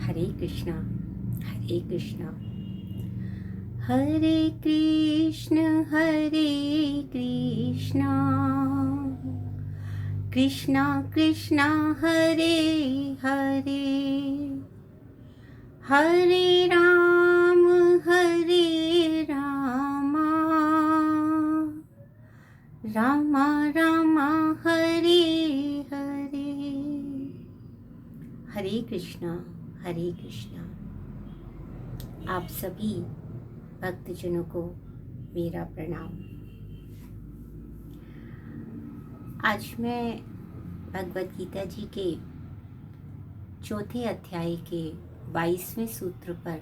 हरे कृष्णा हरे कृष्णा हरे कृष्ण कृष्णा कृष्णा हरे हरे हरे राम राम राम हरे हरे। हरे कृष्णा हरे कृष्णा। आप सभी भक्तजनों को मेरा प्रणाम। आज मैं भगवत गीता जी के चौथे अध्याय के 22वें सूत्र पर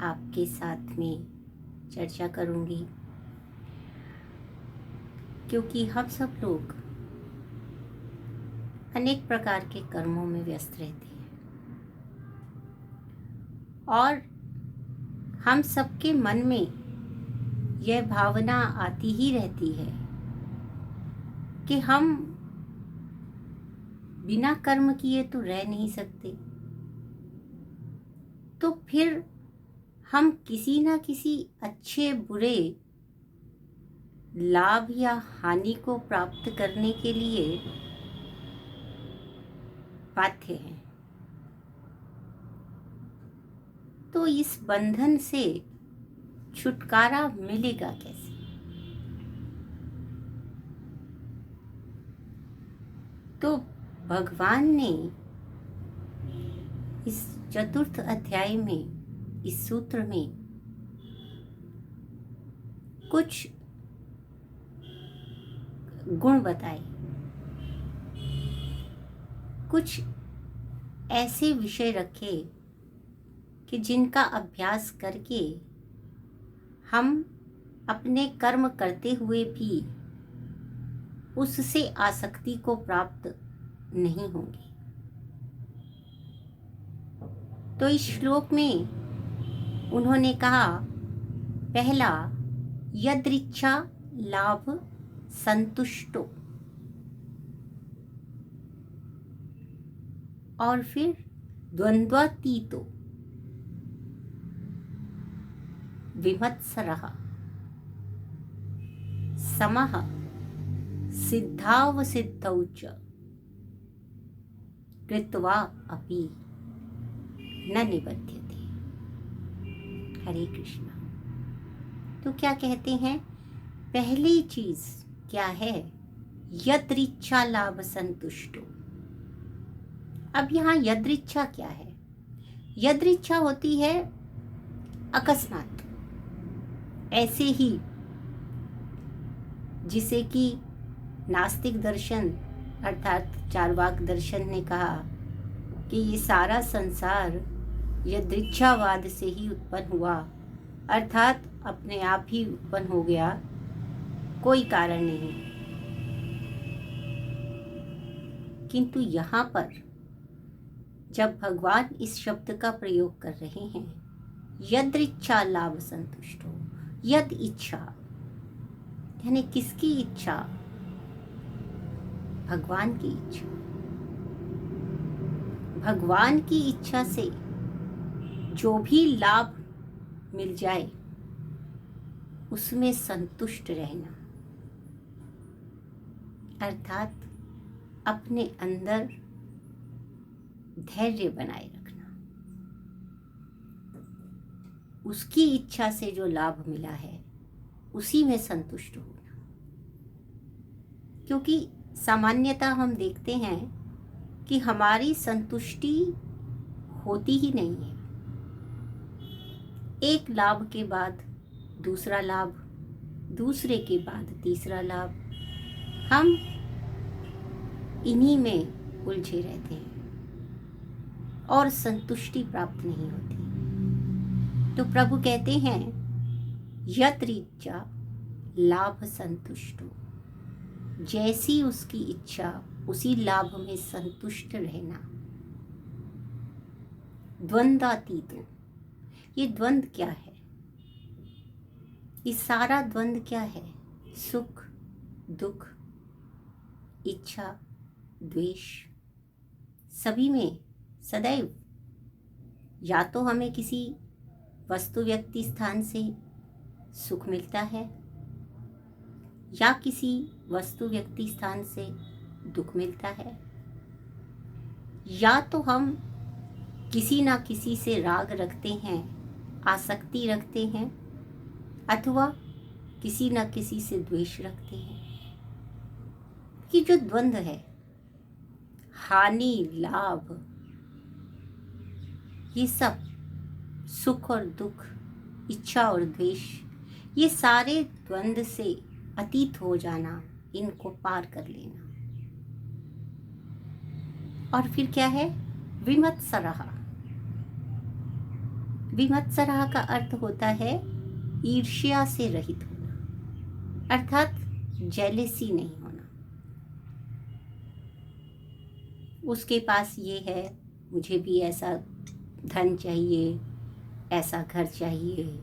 आपके साथ में चर्चा करूंगी, क्योंकि हम सब लोग अनेक प्रकार के कर्मों में व्यस्त रहते हैं और हम सबके मन में यह भावना आती ही रहती है कि हम बिना कर्म किए तो रह नहीं सकते। तो फिर हम किसी ना किसी अच्छे बुरे लाभ या हानि को प्राप्त करने के लिए बाध्य हैं। तो इस बंधन से छुटकारा मिलेगा कैसे? तो भगवान ने इस चतुर्थ अध्याय में, इस सूत्र में कुछ गुण बताए, कुछ ऐसे विषय रखे कि जिनका अभ्यास करके हम अपने कर्म करते हुए भी उससे आसक्ति को प्राप्त नहीं होंगे। तो इस श्लोक में उन्होंने कहा, पहला, यदृच्छा लाभ संतुष्टो, और फिर द्वंद्वातीतो विमत्सरः समः सिद्धावसिद्धौ च कृत्वा अपि न निबध्यते। हरे कृष्णा। तो क्या कहते हैं? पहली चीज क्या है? यदृच्छा लाभ संतुष्टो। अब यहाँ यदृच्छा क्या है? यदृच्छा होती है अकस्मात, ऐसे ही, जिसे कि नास्तिक दर्शन अर्थात चार्वाक दर्शन ने कहा कि ये सारा संसार यदृच्छावाद से ही उत्पन्न हुआ, अर्थात अपने आप ही उत्पन्न हो गया, कोई कारण नहीं। किंतु यहाँ पर जब भगवान इस शब्द का प्रयोग कर रहे हैं, यदृच्छा लाभ संतुष्टो, यद इच्छा यानी किसकी इच्छा? भगवान की इच्छा। भगवान की इच्छा से जो भी लाभ मिल जाए उसमें संतुष्ट रहना, अर्थात अपने अंदर धैर्य बनाए रखना। उसकी इच्छा से जो लाभ मिला है उसी में संतुष्ट होना। क्योंकि सामान्यतः हम देखते हैं कि हमारी संतुष्टि होती ही नहीं है। एक लाभ के बाद दूसरा लाभ, दूसरे के बाद तीसरा लाभ, हम इन्हीं में उलझे रहते हैं और संतुष्टि प्राप्त नहीं होती। तो प्रभु कहते हैं, यदृच्छा लाभ संतुष्टो, जैसी उसकी इच्छा उसी लाभ में संतुष्ट रहना। द्वंद्वातीतो, ये द्वंद्व क्या है? ये सारा द्वंद्व क्या है? सुख दुख, इच्छा द्वेष, सभी में सदैव या तो हमें किसी वस्तु व्यक्ति स्थान से सुख मिलता है या किसी वस्तु व्यक्ति स्थान से दुख मिलता है, या तो हम किसी ना किसी से राग रखते हैं, आसक्ति रखते हैं, अथवा किसी ना किसी से द्वेष रखते हैं। कि जो द्वंद्व है, हानि लाभ, ये सब सुख और दुख, इच्छा और द्वेष, ये सारे द्वंद्व से अतीत हो जाना, इनको पार कर लेना। और फिर क्या है? विमत्सरः। विमत्सरः का अर्थ होता है ईर्ष्या से रहित होना, अर्थात जेलेसी नहीं होना। उसके पास ये है, मुझे भी ऐसा धन चाहिए, ऐसा घर चाहिए,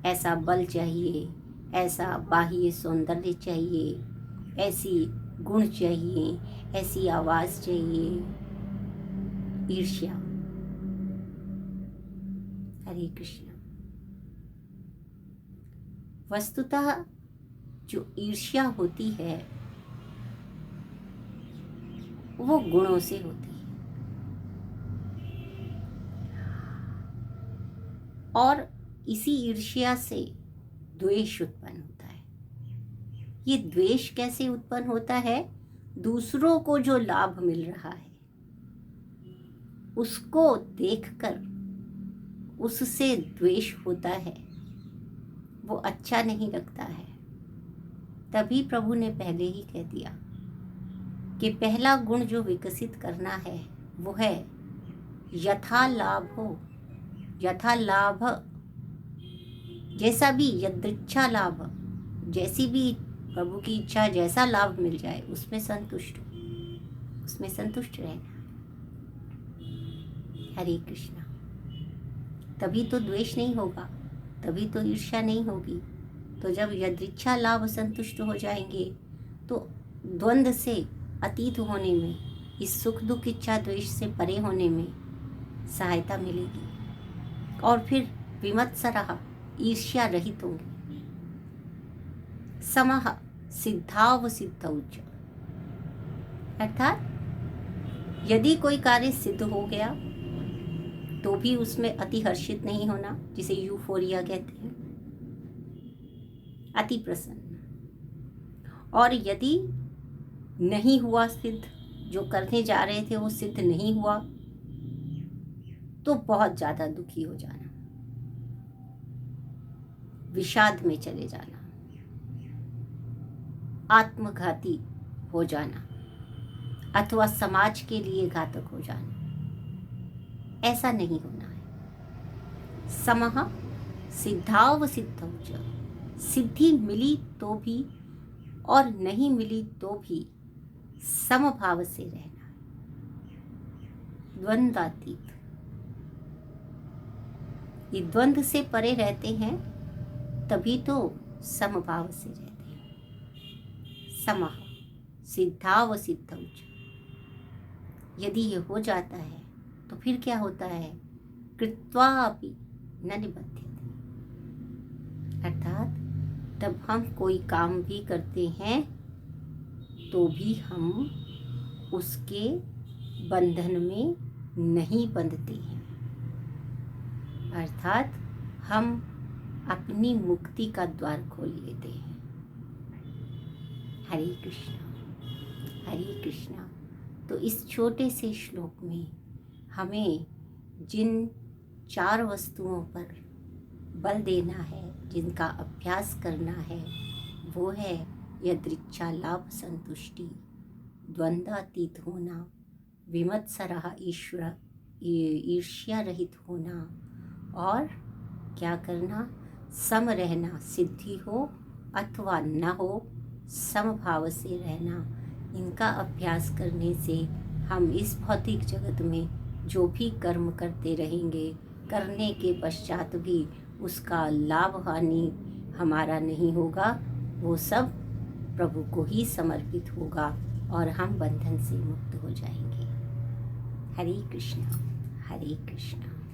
ऐसा बल चाहिए, ऐसा बाह्य सौंदर्य चाहिए, ऐसी गुण चाहिए, ऐसी आवाज चाहिए। ईर्ष्या। हरे कृष्ण। वस्तुतः जो ईर्ष्या होती है वो गुणों से होती है, और इसी ईर्ष्या से द्वेष उत्पन्न होता है। ये द्वेष कैसे उत्पन्न होता है? दूसरों को जो लाभ मिल रहा है उसको देखकर उससे द्वेष होता है, वो अच्छा नहीं लगता है। तभी प्रभु ने पहले ही कह दिया कि पहला गुण जो विकसित करना है वो है यथा लाभ हो। यथा लाभ, जैसा भी, यदृच्छा लाभ, जैसी भी प्रभु की इच्छा, जैसा लाभ मिल जाए उसमें संतुष्ट हो, उसमें संतुष्ट रहना। हरे कृष्णा। तभी तो द्वेष नहीं होगा, तभी तो ईर्ष्या नहीं होगी। तो जब यदृच्छा लाभ संतुष्ट हो जाएंगे तो द्वंद्व से अतीत होने में, इस सुख दुख इच्छा द्वेष से परे होने में सहायता मिलेगी। और फिर विमत्सरः, ईर्ष्या रहित होंगे। समः सिद्धावसिद्धौ च, अर्थात यदि कोई कार्य सिद्ध हो गया तो भी उसमें अति हर्षित नहीं होना, जिसे यूफोरिया कहते हैं, अति प्रसन्न। और यदि नहीं हुआ सिद्ध, जो करने जा रहे थे वो सिद्ध नहीं हुआ, तो बहुत ज्यादा दुखी हो जाना, विषाद में चले जाना, आत्मघाती हो जाना, अथवा समाज के लिए घातक हो जाना। ऐसा नहीं होना है। समः सिद्धावसिद्धौ च, सिद्धि मिली तो भी और नहीं मिली तो भी समभाव से रहना है, द्वंद्वातीत। ये द्वंद्व से परे रहते हैं तभी तो समभाव से रहते हैं। समः सिद्धावसिद्धौ च, यदि ये हो जाता है तो फिर क्या होता है? कृत्वापि न निबध्यते, अर्थात तब हम कोई काम भी करते हैं तो भी हम उसके बंधन में नहीं बंधते हैं, अर्थात हम अपनी मुक्ति का द्वार खोल लेते हैं। हरे कृष्णा, हरे कृष्णा। तो इस छोटे से श्लोक में हमें जिन 4 वस्तुओं पर बल देना है, जिनका अभ्यास करना है, वो है यदृच्छा लाभ संतुष्टि, द्वंद्वातीत होना, विमत्सरः ईर्ष्या रहित होना, और क्या करना? सम रहना, सिद्धि हो अथवा न हो, समभाव से रहना। इनका अभ्यास करने से हम इस भौतिक जगत में जो भी कर्म करते रहेंगे, करने के पश्चात भी उसका लाभ हानि हमारा नहीं होगा, वो सब प्रभु को ही समर्पित होगा और हम बंधन से मुक्त हो जाएंगे। हरे कृष्णा, हरे कृष्णा।